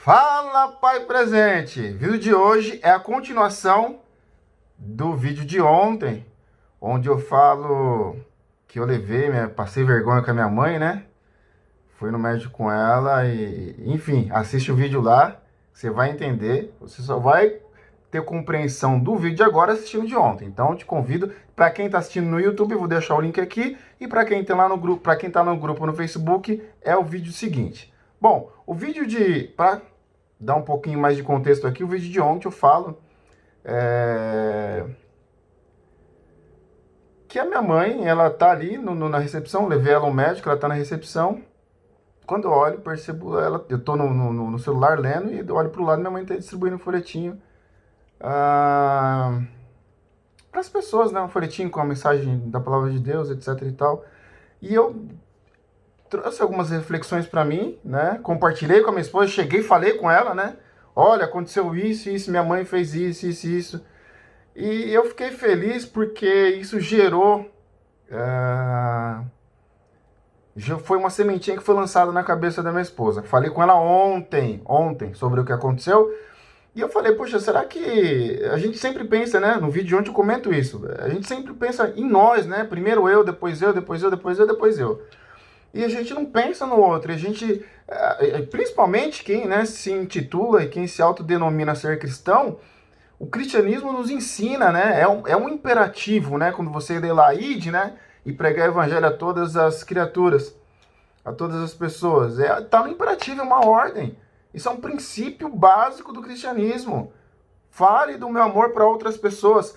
Fala, pai presente! O vídeo de hoje é a continuação do vídeo de ontem, onde eu falo que eu passei vergonha com a minha mãe, né? Fui no médico com ela enfim, assiste o vídeo lá, você vai entender. Você só vai ter compreensão do vídeo de agora assistindo de ontem. Então, eu te convido, para quem está assistindo no YouTube, eu vou deixar o link aqui, e para quem está lá no grupo, para quem está no grupo no Facebook, é o vídeo seguinte. Bom, o vídeo para dar um pouquinho mais de contexto aqui, o vídeo de ontem eu falo que a minha mãe, ela tá ali na recepção, levei ela ao médico, ela tá na recepção. Quando eu olho, percebo ela, eu tô no celular lendo e eu olho pro lado, minha mãe tá distribuindo um folhetinho para as pessoas, né? Um folhetinho com a mensagem da palavra de Deus, etc e tal. E eu trouxe algumas reflexões para mim, né? Compartilhei com a minha esposa, cheguei e falei com ela, né? Olha, aconteceu isso, minha mãe fez isso. E eu fiquei feliz porque isso gerou. Já foi uma sementinha que foi lançada na cabeça da minha esposa. Falei com ela ontem, sobre o que aconteceu. E eu falei, poxa, será que a gente sempre pensa, né? No vídeo de ontem eu comento isso. A gente sempre pensa em nós, né? Primeiro eu, depois eu, depois eu, depois eu, depois eu. E a gente não pensa no outro. A gente, principalmente quem, né, se intitula e quem se autodenomina ser cristão, o cristianismo nos ensina, né? É um imperativo, né? Quando você lê lá, ide, né? E pregar o evangelho a todas as criaturas, a todas as pessoas. Tá no imperativo, é uma ordem. Isso é um princípio básico do cristianismo. Fale do meu amor para outras pessoas.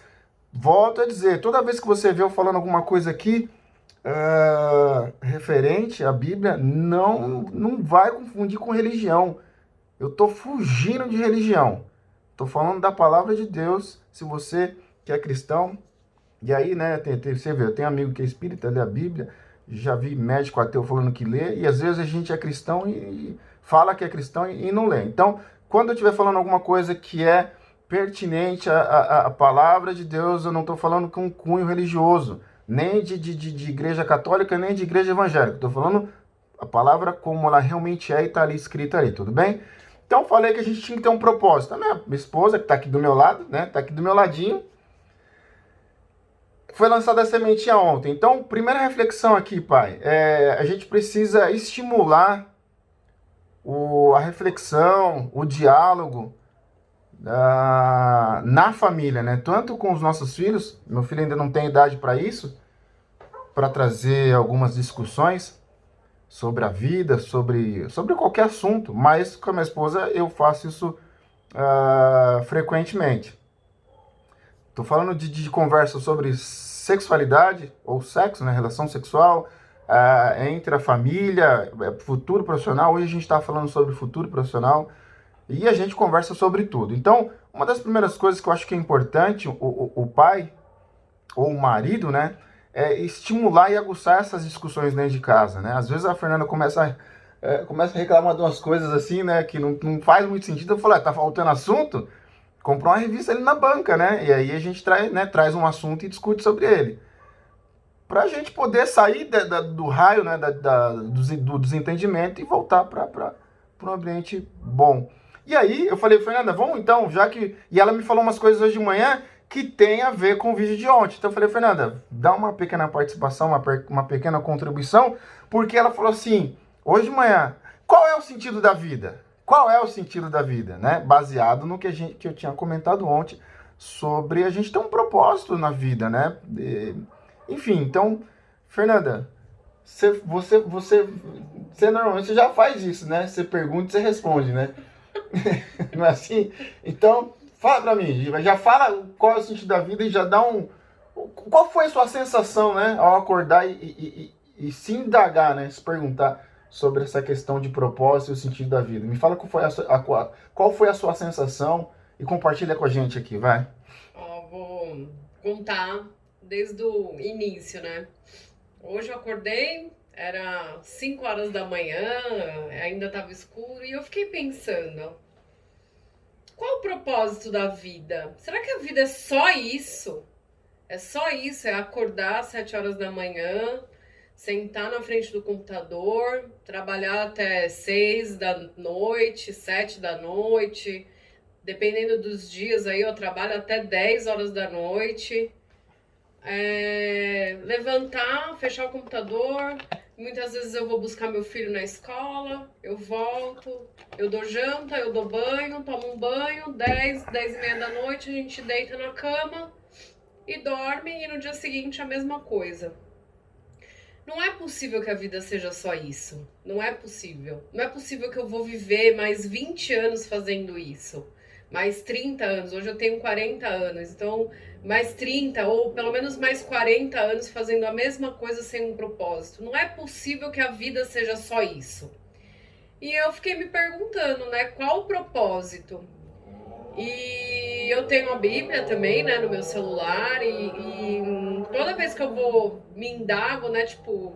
Volto a dizer, toda vez que você vê eu falando alguma coisa aqui referente à Bíblia, não vai confundir com religião. Eu estou fugindo de religião. Estou falando da palavra de Deus. Se você que é cristão, e aí, né, você vê, eu tenho amigo que é espírita, lê a Bíblia, já vi médico ateu falando que lê, e às vezes a gente é cristão e fala que é cristão e não lê. Então, quando eu estiver falando alguma coisa que é pertinente à palavra de Deus, eu não estou falando com cunho religioso, nem de igreja católica, nem de igreja evangélica. Estou falando a palavra como ela realmente é e está ali escrita ali, tudo bem? Então, falei que a gente tinha que ter um propósito. A minha esposa, que está aqui do meu lado, né, está aqui do meu ladinho, foi lançada a sementinha ontem. Então, primeira reflexão aqui, pai, a gente precisa estimular a reflexão, o diálogo na família, né? Tanto com os nossos filhos, meu filho ainda não tem idade para isso, para trazer algumas discussões sobre a vida, sobre qualquer assunto, mas com a minha esposa eu faço isso frequentemente. Estou falando de conversa sobre sexualidade ou sexo, né, relação sexual entre a família, futuro profissional. Hoje a gente está falando sobre futuro profissional e a gente conversa sobre tudo. Então, uma das primeiras coisas que eu acho que é importante o pai ou o marido, né, é estimular e aguçar essas discussões dentro de casa, né? Às vezes a Fernanda começa a reclamar de umas coisas assim, né, que não faz muito sentido. Eu falo, tá faltando assunto? Comprou uma revista ali na banca, né? E aí a gente traz um assunto e discute sobre ele. Para a gente poder sair do raio, né, do desentendimento e voltar para um ambiente bom. E aí eu falei, Fernanda, vamos então, já que... E ela me falou umas coisas hoje de manhã que tem a ver com o vídeo de ontem. Então eu falei, Fernanda, dá uma pequena participação, uma pequena contribuição, porque ela falou assim, hoje de manhã, qual é o sentido da vida? Qual é o sentido da vida, né? Baseado no que eu tinha comentado ontem sobre a gente ter um propósito na vida, né? Enfim, então, Fernanda, você normalmente já faz isso, né? Você pergunta e você responde, né? Não é assim? Então, fala pra mim, já fala qual é o sentido da vida e já dá um... Qual foi a sua sensação, né? Ao acordar e se indagar, né? Se perguntar sobre essa questão de propósito e o sentido da vida. Me fala qual foi a sua sensação e compartilha com a gente aqui, vai. Vou contar desde o início, né? Hoje eu acordei, era 5 horas da manhã, ainda estava escuro, e eu fiquei pensando, qual o propósito da vida? Será que a vida é só isso? É só isso? É acordar às 7 horas da manhã, sentar na frente do computador, trabalhar até 6 da noite, 7 da noite, dependendo dos dias aí eu trabalho até 10 horas da noite. Levantar, fechar o computador, muitas vezes eu vou buscar meu filho na escola, eu volto, eu dou janta, eu dou banho, tomo um banho, 10, 10 e meia da noite a gente deita na cama e dorme, e no dia seguinte a mesma coisa. Não é possível que a vida seja só isso. Não é possível. Não é possível que eu vou viver mais 20 anos fazendo isso. Mais 30 anos. Hoje eu tenho 40 anos. Então, mais 30 ou pelo menos mais 40 anos fazendo a mesma coisa sem um propósito. Não é possível que a vida seja só isso. E eu fiquei me perguntando, né? Qual o propósito? E eu tenho a Bíblia também, né, no meu celular, e toda vez que eu vou me indago, né, tipo,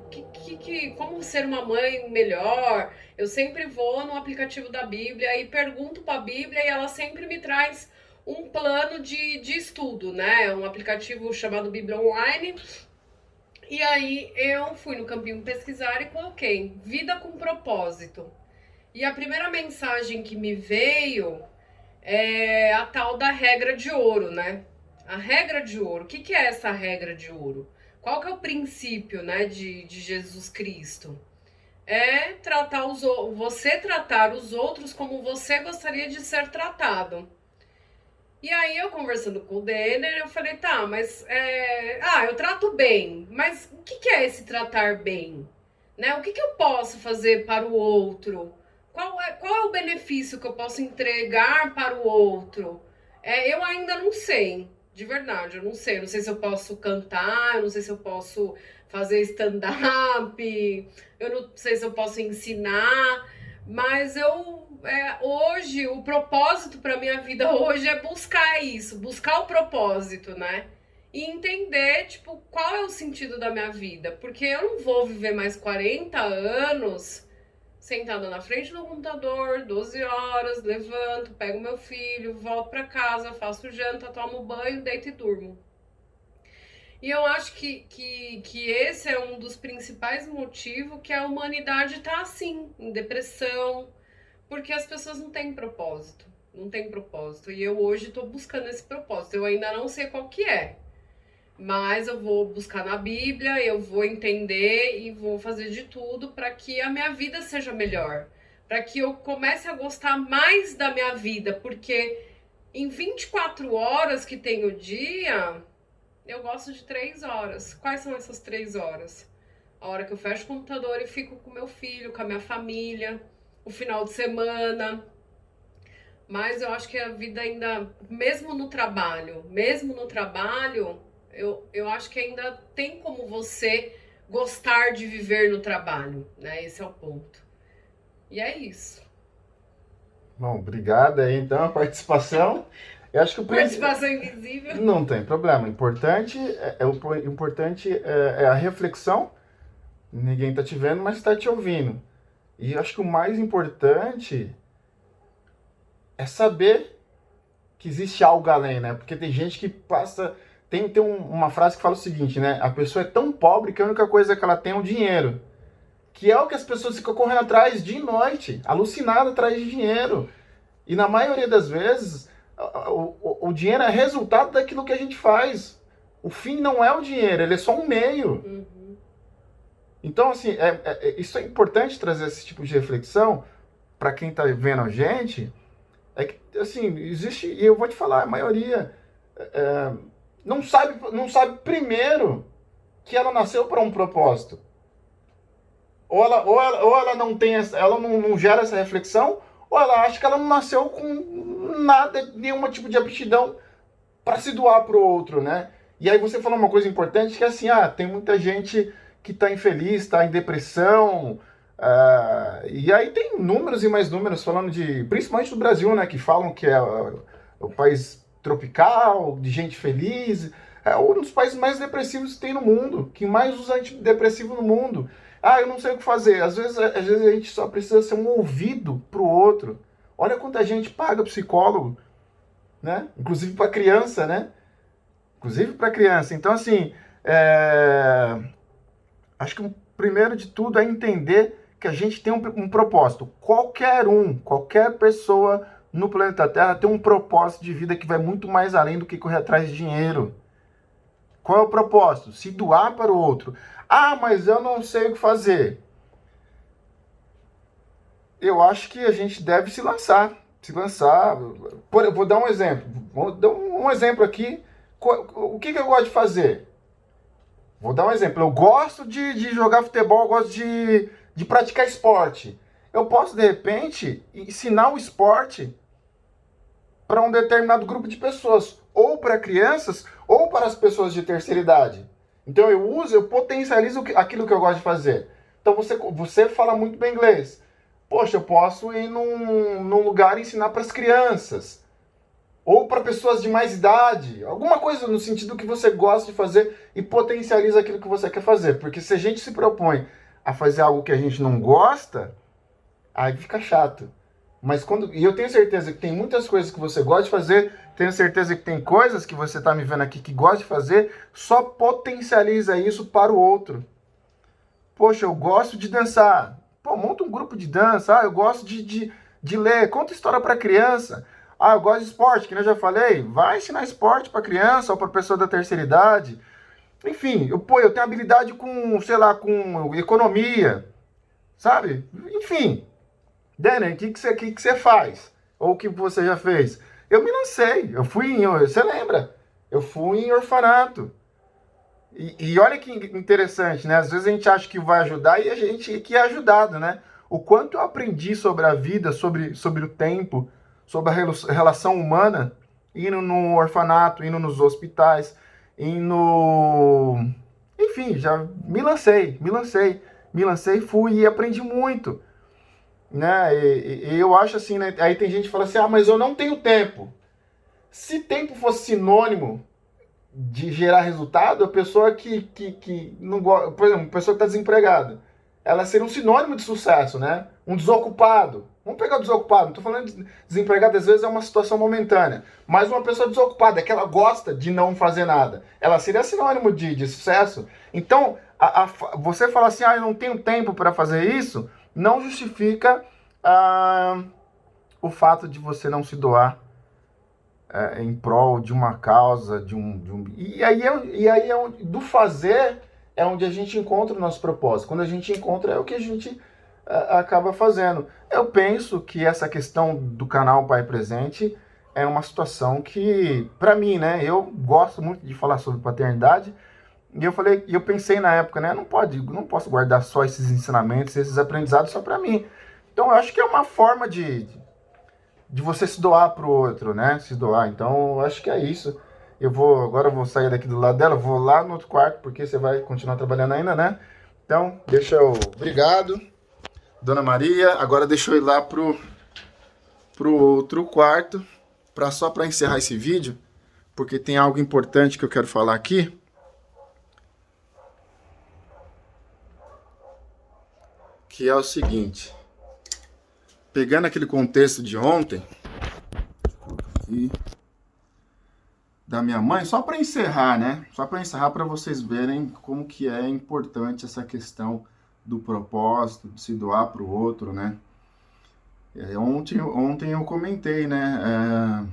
como ser uma mãe melhor, eu sempre vou no aplicativo da Bíblia e pergunto para a Bíblia, e ela sempre me traz um plano de estudo, né, um aplicativo chamado Bíblia Online. E aí eu fui no campinho pesquisar e coloquei vida com propósito. E a primeira mensagem que me veio é a tal da regra de ouro, né? A regra de ouro. O que é essa regra de ouro? Qual que é o princípio, né, de Jesus Cristo? É você tratar os outros como você gostaria de ser tratado. E aí eu conversando com o Denner, eu falei, tá, mas eu trato bem, mas o que é esse tratar bem? Né? O que eu posso fazer para o outro? Qual é o benefício que eu posso entregar para o outro? Eu ainda não sei, de verdade, eu não sei. Eu não sei se eu posso cantar, eu não sei se eu posso fazer stand-up, eu não sei se eu posso ensinar, mas hoje, o propósito para minha vida hoje é buscar isso, buscar o propósito, né? E entender, tipo, qual é o sentido da minha vida. Porque eu não vou viver mais 40 anos sentada na frente do computador, 12 horas, levanto, pego meu filho, volto para casa, faço janta, tomo banho, deito e durmo. E eu acho que esse é um dos principais motivos que a humanidade tá assim, em depressão, porque as pessoas não têm propósito. Não tem propósito. E eu hoje estou buscando esse propósito. Eu ainda não sei qual que é. Mas eu vou buscar na Bíblia, eu vou entender e vou fazer de tudo para que a minha vida seja melhor. Para que eu comece a gostar mais da minha vida. Porque em 24 horas que tem o dia, eu gosto de 3 horas. Quais são essas 3 horas? A hora que eu fecho o computador e fico com meu filho, com a minha família, o final de semana. Mas eu acho que a vida ainda, mesmo no trabalho, eu acho que ainda tem como você gostar de viver no trabalho, né? Esse é o ponto. E é isso. Bom, obrigado aí então a participação. Eu acho que Participação invisível. não tem problema. O importante é a reflexão. Ninguém está te vendo, mas está te ouvindo. E eu acho que o mais importante é saber que existe algo além, né? Porque tem gente que passa. Tem uma frase que fala o seguinte, né? A pessoa é tão pobre que a única coisa que ela tem é o dinheiro. Que é o que as pessoas ficam correndo atrás de noite, alucinado atrás de dinheiro. E na maioria das vezes, o dinheiro é resultado daquilo que a gente faz. O fim não é o dinheiro, ele é só um meio. Uhum. Então, assim, isso é importante trazer esse tipo de reflexão para quem está vendo a gente. É que, assim, existe, e eu vou te falar, a maioria não sabe primeiro que ela nasceu para um propósito. Ou ela não tem ela não gera essa reflexão, ou ela acha que ela não nasceu com nada, nenhum tipo de aptidão para se doar para o outro, né? E aí você falou uma coisa importante que é assim, tem muita gente que está infeliz, está em depressão, e aí tem números e mais números falando principalmente do Brasil, né, que falam que é o país tropical, de gente feliz, é um dos países mais depressivos que tem no mundo, que mais usa antidepressivo no mundo. Eu não sei o que fazer. Às vezes a gente só precisa ser um ouvido pro outro. Olha quanta gente paga psicólogo, né? Inclusive para criança, né? Inclusive para criança. Então, assim, acho que primeiro de tudo, é entender que a gente tem um propósito. Qualquer pessoa no planeta Terra tem um propósito de vida que vai muito mais além do que correr atrás de dinheiro. Qual é o propósito? Se doar para o outro. Ah, mas eu não sei o que fazer. Eu acho que a gente deve se lançar. Se lançar. Vou dar um exemplo. Vou dar um exemplo aqui. O que eu gosto de fazer? Vou dar um exemplo. Eu gosto de jogar futebol, eu gosto de praticar esporte. Eu posso, de repente, ensinar o esporte para um determinado grupo de pessoas, ou para crianças, ou para as pessoas de terceira idade. Então eu potencializo aquilo que eu gosto de fazer. Então você fala muito bem inglês. Poxa, eu posso ir num lugar e ensinar para as crianças. Ou para pessoas de mais idade. Alguma coisa no sentido que você gosta de fazer e potencializa aquilo que você quer fazer. Porque se a gente se propõe a fazer algo que a gente não gosta, aí fica chato. E eu tenho certeza que tem muitas coisas que você gosta de fazer, tenho certeza que tem coisas que você está me vendo aqui que gosta de fazer, só potencializa isso para o outro. Poxa, eu gosto de dançar. Pô, monta um grupo de dança. Ah, eu gosto de ler. Conta história para criança. Ah, eu gosto de esporte, que eu já falei. Vai ensinar esporte para criança ou para pessoa da terceira idade. Enfim, eu tenho habilidade com, sei lá, com economia, sabe? Enfim. Dani, o que você faz? Ou o que você já fez? Eu me lancei. Você lembra? Eu fui em orfanato. E olha que interessante, né? Às vezes a gente acha que vai ajudar e a gente que é ajudado, né? O quanto eu aprendi sobre a vida, sobre o tempo, sobre a relação humana, indo no orfanato, indo nos hospitais, Enfim, já me lancei, fui e aprendi muito, né? E eu acho assim, né? Aí tem gente que fala assim, ah, mas eu não tenho tempo. Se tempo fosse sinônimo de gerar resultado, a pessoa que não gosta, por exemplo, a pessoa que está desempregada, ela seria um sinônimo de sucesso, né? Um desocupado. Vamos pegar o desocupado, não estou falando de desempregado, às vezes é uma situação momentânea, mas uma pessoa desocupada, é que ela gosta de não fazer nada, ela seria sinônimo de sucesso. Então, você fala assim, ah, eu não tenho tempo para fazer isso, não justifica o fato de você não se doar em prol de uma causa, E aí do fazer é onde a gente encontra o nosso propósito. Quando a gente encontra, é o que a gente acaba fazendo. Eu penso que essa questão do canal Pai Presente é uma situação que, para mim, né, eu gosto muito de falar sobre paternidade, e eu pensei na época, né, não posso guardar só esses ensinamentos, esses aprendizados só para mim. Então, eu acho que é uma forma de você se doar pro outro, né? Se doar. Então, eu acho que é isso. Agora eu vou sair daqui do lado dela, vou lá no outro quarto, porque você vai continuar trabalhando ainda, né? Então, obrigado, Dona Maria. Agora deixa eu ir lá pro outro quarto, só para encerrar esse vídeo, porque tem algo importante que eu quero falar aqui. Que é o seguinte. Pegando aquele contexto de ontem, da minha mãe, só para encerrar, né? Só para encerrar, para vocês verem como que é importante essa questão do propósito, de se doar para o outro, né? Ontem eu comentei, né?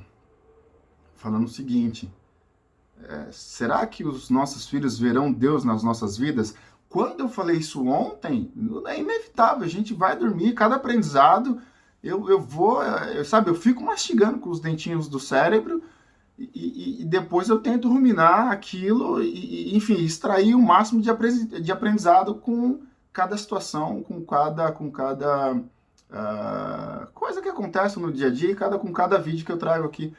Falando o seguinte, será que os nossos filhos verão Deus nas nossas vidas? Quando eu falei isso ontem, é inevitável, a gente vai dormir, cada aprendizado, eu fico mastigando com os dentinhos do cérebro e depois eu tento ruminar aquilo e, enfim, extrair o máximo de aprendizado com cada situação, com cada coisa que acontece no dia a dia, com cada vídeo que eu trago aqui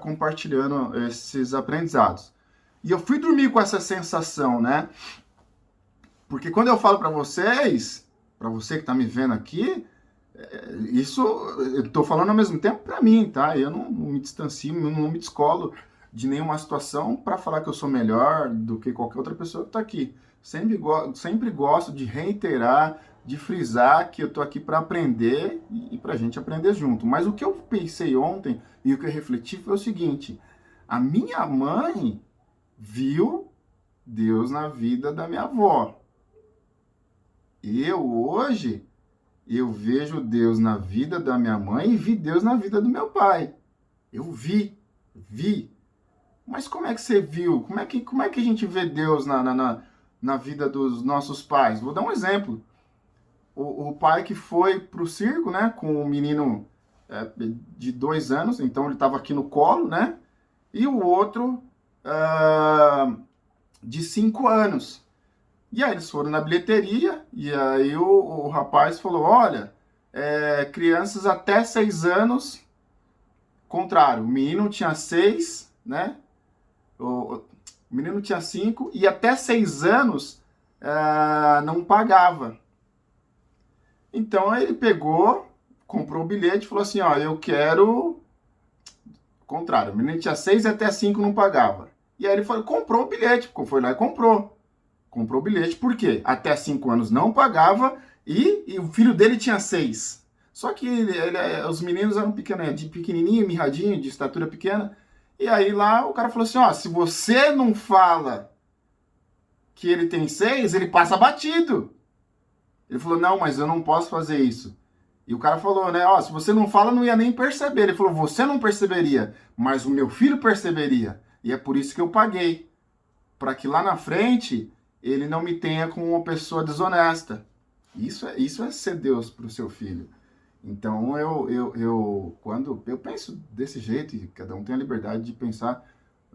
compartilhando esses aprendizados. E eu fui dormir com essa sensação, né? Porque quando eu falo para vocês, para você que está me vendo aqui, isso eu estou falando ao mesmo tempo para mim, tá? Eu não me distancio, eu não me descolo de nenhuma situação para falar que eu sou melhor do que qualquer outra pessoa que está aqui. Sempre gosto de reiterar, de frisar que eu estou aqui para aprender e para a gente aprender junto. Mas o que eu pensei ontem e o que eu refleti foi o seguinte: a minha mãe viu Deus na vida da minha avó. Hoje, eu vejo Deus na vida da minha mãe e vi Deus na vida do meu pai. Eu vi. Mas como é que você viu? Como é que a gente vê Deus na vida dos nossos pais? Vou dar um exemplo. O pai que foi pro circo, né, com o menino de 2 anos, então ele estava aqui no colo, né? E o outro de 5 anos. E aí eles foram na bilheteria, e aí o rapaz falou, olha, crianças até 6 anos, contrário, o menino tinha 6, né? O menino tinha 5, e até 6 anos não pagava. Então ele pegou, comprou o bilhete e falou assim, ó, eu quero... Contrário, o menino tinha 6 e até 5 não pagava. E aí ele falou, comprou o bilhete, foi lá e comprou. Comprou o bilhete, por quê? Até 5 anos não pagava e o filho dele tinha 6. Só que os meninos eram pequenos, de pequenininho, mirradinho, de estatura pequena. E aí lá o cara falou assim, ó, se você não fala que ele tem 6, ele passa batido. Ele falou, não, mas eu não posso fazer isso. E o cara falou, né, ó, se você não fala, não ia nem perceber. Ele falou, você não perceberia, mas o meu filho perceberia. E é por isso que eu paguei. Para que lá na frente ele não me tenha como uma pessoa desonesta. Isso é ser Deus para o seu filho. Então quando eu penso desse jeito, e cada um tem a liberdade de pensar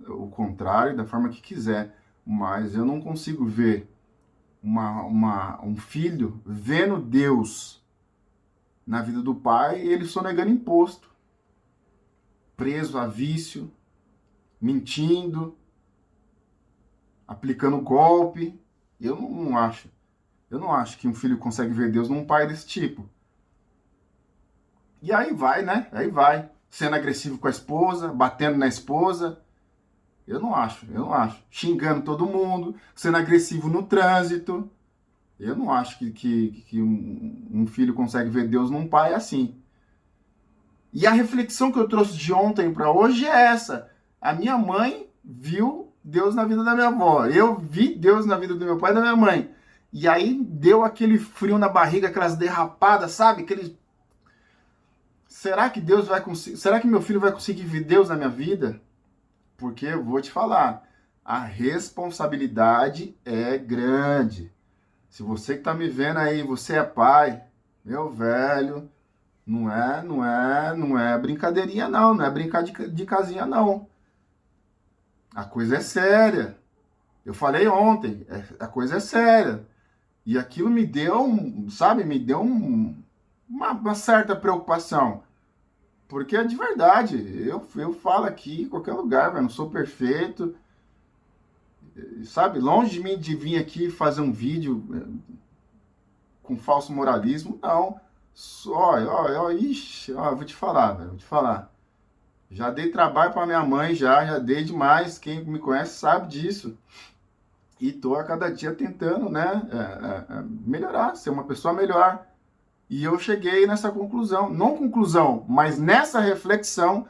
o contrário da forma que quiser, mas eu não consigo ver um filho vendo Deus na vida do pai e ele sonegando imposto, preso a vício, mentindo, aplicando golpe. Eu não acho. Eu não acho que um filho consegue ver Deus num pai desse tipo. E aí vai, né? Aí vai. Sendo agressivo com a esposa, batendo na esposa. Eu não acho. Xingando todo mundo, sendo agressivo no trânsito. Eu não acho que um filho consegue ver Deus num pai assim. E a reflexão que eu trouxe de ontem para hoje é essa. A minha mãe viu Deus na vida da minha avó. Eu vi Deus na vida do meu pai e da minha mãe. E aí deu aquele frio na barriga, aquelas derrapadas, sabe? Será que Deus vai conseguir? Será que meu filho vai conseguir ver Deus na minha vida? Porque eu vou te falar, a responsabilidade é grande. Se você que está me vendo aí, você é pai, meu velho, não é brincadeirinha não é brincar de casinha não. A coisa é séria. Eu falei ontem, a coisa é séria. E aquilo me deu, uma certa preocupação. Porque é de verdade. Eu falo aqui em qualquer lugar, velho, não sou perfeito. Sabe, longe de mim de vir aqui fazer um vídeo com falso moralismo, não. Vou te falar, velho, vou te falar. Já dei trabalho para minha mãe, já dei demais. Quem me conhece sabe disso. E tô a cada dia tentando, né, melhorar, ser uma pessoa melhor. E eu cheguei nessa conclusão, não conclusão, mas nessa reflexão,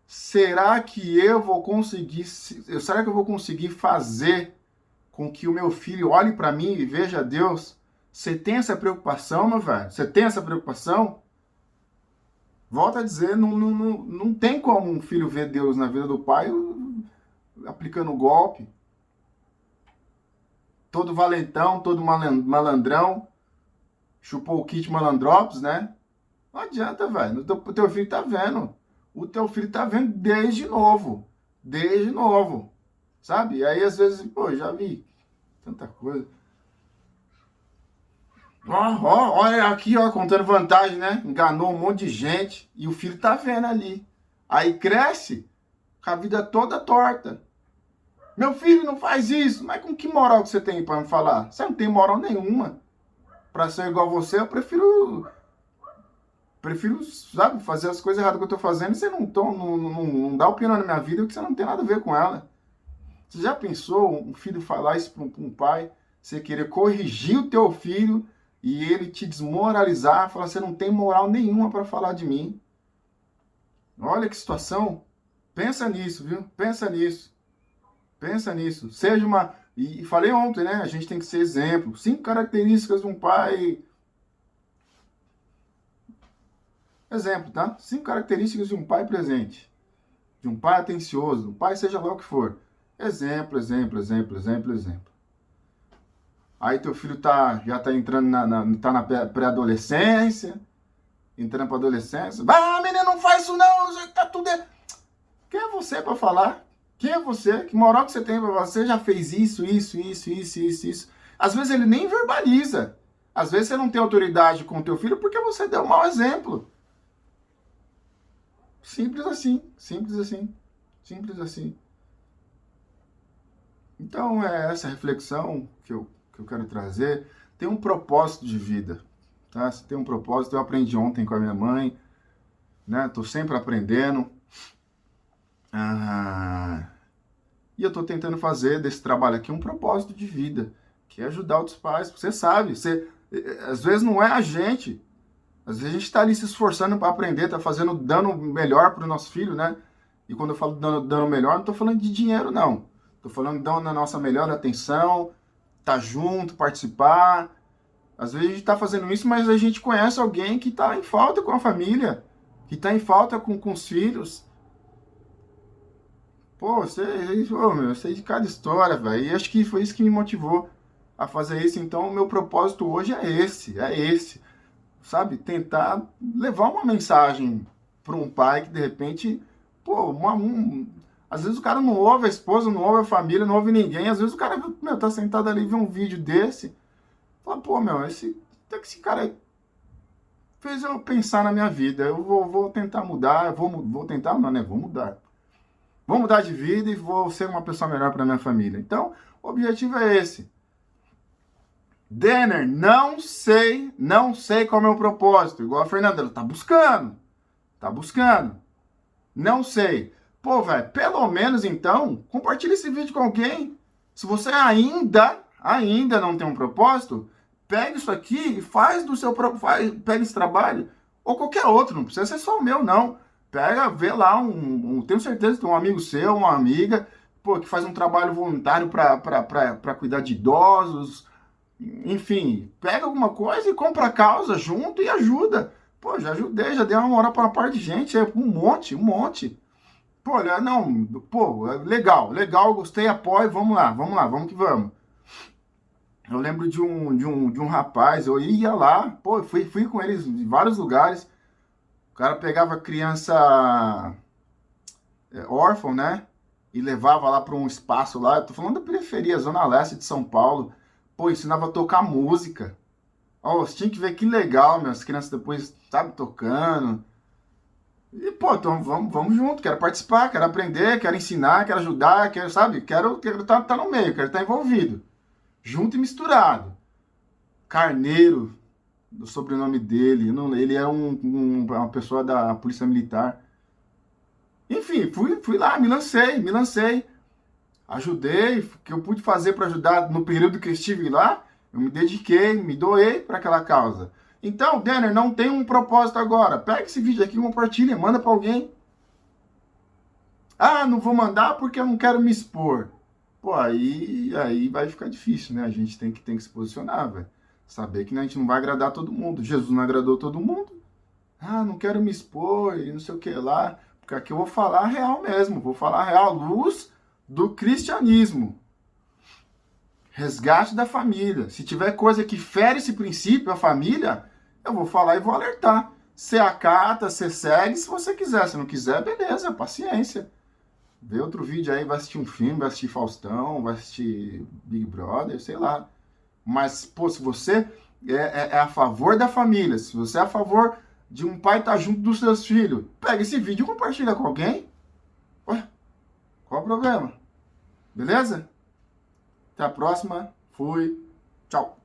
será que eu vou conseguir fazer com que o meu filho olhe para mim e veja Deus? Você tem essa preocupação, meu velho? Você tem essa preocupação? Volto a dizer, não tem como um filho ver Deus na vida do pai aplicando golpe. Todo valentão, todo malandrão, chupou o kit malandrópolis, né? Não adianta, velho. O teu filho tá vendo. O teu filho tá vendo desde novo. Desde novo. Sabe? E aí, às vezes, pô, já vi tanta coisa. Olha aqui, ó, contando vantagem, né? Enganou um monte de gente e o filho tá vendo ali. Aí cresce com a vida toda torta. Meu filho não faz isso. Mas com que moral que você tem para me falar? Você não tem moral nenhuma. Para ser igual a você, eu prefiro, sabe, fazer as coisas erradas que eu tô fazendo e você não dá opinião na minha vida porque você não tem nada a ver com ela. Você já pensou um filho falar isso para um pai? Você querer corrigir o teu filho e ele te desmoralizar, falar, você não tem moral nenhuma para falar de mim. Olha que situação. Pensa nisso, viu? Pensa nisso. Pensa nisso. E falei ontem, né? A gente tem que ser exemplo. 5 características de um pai. Exemplo, tá? 5 características de um pai presente. De um pai atencioso, de um pai seja lá o que for. Exemplo, exemplo, exemplo, exemplo, exemplo. Aí teu filho já tá entrando tá na pré-adolescência, entrando pra adolescência. Ah, menino, não faz isso não, tá tudo... Quem é você pra falar? Quem é você? Que moral que você tem pra falar? Você já fez isso, isso, isso, isso, isso, isso. Às vezes ele nem verbaliza. Às vezes você não tem autoridade com o teu filho porque você deu um mau exemplo. Simples assim, simples assim, simples assim. Então é essa reflexão que eu quero trazer. Tem um propósito de vida, tá? Se tem um propósito, eu aprendi ontem com a minha mãe, né? Tô sempre aprendendo. E eu tô tentando fazer desse trabalho aqui um propósito de vida, que é ajudar outros pais. Você sabe, às vezes não é a gente. Às vezes a gente está ali se esforçando para aprender, tá fazendo, dando melhor para o nosso filho, né? E quando eu falo dando melhor, não estou falando de dinheiro, não. Estou falando dando a nossa melhor atenção, tá junto, participar. Às vezes a gente está fazendo isso, mas a gente conhece alguém que está em falta com a família, que está em falta com os filhos. Pô, eu sei de cada história, velho. E acho que foi isso que me motivou a fazer isso. Então, o meu propósito hoje é esse. Sabe, tentar levar uma mensagem para um pai que de repente, pô, às vezes o cara não ouve a esposa, não ouve a família, não ouve ninguém, às vezes o cara, meu, tá sentado ali e vê um vídeo desse, fala, pô, meu, esse cara fez eu pensar na minha vida, eu vou tentar mudar, vou tentar, não, né, vou mudar. Vou mudar de vida e vou ser uma pessoa melhor para minha família. Então, o objetivo é esse. Denner, não sei qual é o meu propósito. Igual a Fernanda, ela tá buscando. Não sei. Pô, velho, pelo menos então, compartilha esse vídeo com alguém. Se você ainda não tem um propósito, pega isso aqui e faz pega esse trabalho. Ou qualquer outro, não precisa ser só o meu, não. Pega, vê lá, tenho certeza que tem um amigo seu, uma amiga, pô, que faz um trabalho voluntário para cuidar de idosos. Enfim, pega alguma coisa e compra a causa junto e ajuda. Pô, já ajudei, já dei uma moral para uma parte de gente, um monte. Pô, olha, não, pô, legal, gostei, apoio, vamos lá, vamos que vamos. Eu lembro de um rapaz, eu ia lá, pô, fui com eles em vários lugares. O cara pegava criança órfã, né? E levava lá para um espaço lá. Eu tô falando da periferia, Zona Leste de São Paulo. Pô, ensinava a tocar música. Ó, você tinha que ver que legal, meu. As crianças depois, sabe, tocando. E, pô, então vamos junto. Quero participar, quero aprender, quero ensinar, quero ajudar, quero tá no meio, quero estar envolvido. Junto e misturado. Carneiro, do sobrenome dele. Ele é uma pessoa da Polícia Militar. Enfim, fui lá, me lancei. Ajudei, o que eu pude fazer para ajudar no período que eu estive lá, eu me dediquei, me doei para aquela causa. Então, Denner, não tem um propósito agora. Pega esse vídeo aqui, compartilha, manda para alguém. Ah, não vou mandar porque eu não quero me expor. Pô, aí vai ficar difícil, né? A gente tem que se posicionar, velho. Saber que a gente não vai agradar todo mundo. Jesus não agradou todo mundo. Ah, não quero me expor e não sei o que lá. Porque aqui eu vou falar real mesmo. Vou falar real, luz do cristianismo. Resgate da família. Se tiver coisa que fere esse princípio, a família, eu vou falar e vou alertar. Você acata, você segue se você quiser. Se não quiser, beleza, paciência. Vê outro vídeo aí, vai assistir um filme, vai assistir Faustão, vai assistir Big Brother, sei lá. Mas, pô, se você é a favor da família, se você é a favor de um pai estar junto dos seus filhos, pega esse vídeo e compartilha com alguém. Ué, qual o problema? Beleza? Até a próxima. Fui. Tchau.